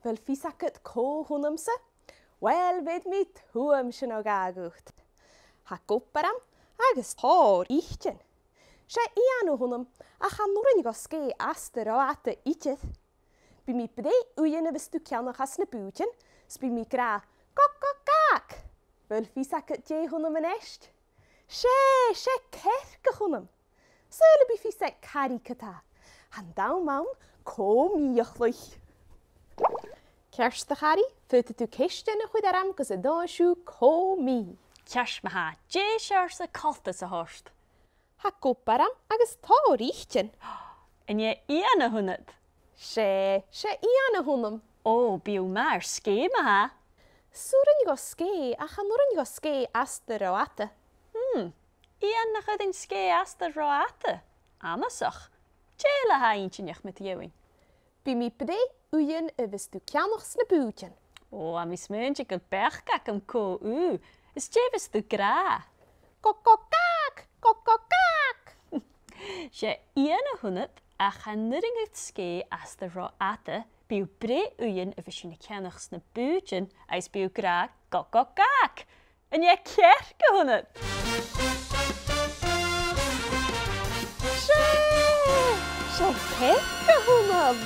Wel Faic het có húnamsa? Wel ved mi thuam sin ó gagucht. Ha goparam agus thór ichtjen. Sé ianú húnam a cha nurin go scé astar ó ata icheth. Bi mi bdé uien a vistu ceannachas na bútjen, sbi mi gra gak. Wel Faic het dé húnam an est. Sé Cearc húnam. Söle bi Faic Carrie cata. Han daw mawn cluich. Kerst Carrie, fytte tu kisten a chuid aram gus a dáisiú cómí. Cears ha, dé sears a calta sa horst. Ha goparam agus tá richtjen. En je iana hunnad? Sé iana húnam. O, biw maar skema ha? Súran go scé a chanuran go scé astar ó ata. Iana chud in ske asta roata. Amasach. Tjela ha eintje met jouwing. Bi mi bdé uien a vistu ceannachs na bútjen. O, a mis muntje go bergkak am ko u. Is jevis du gra. Kokokak. Je iana hunnad a chanuring het ske asta roata. Biw bre uien a visjune ceannachs na bútjen. Eis biw gra kokokak. En je Cearc hunnad. Sé Cearc húnam.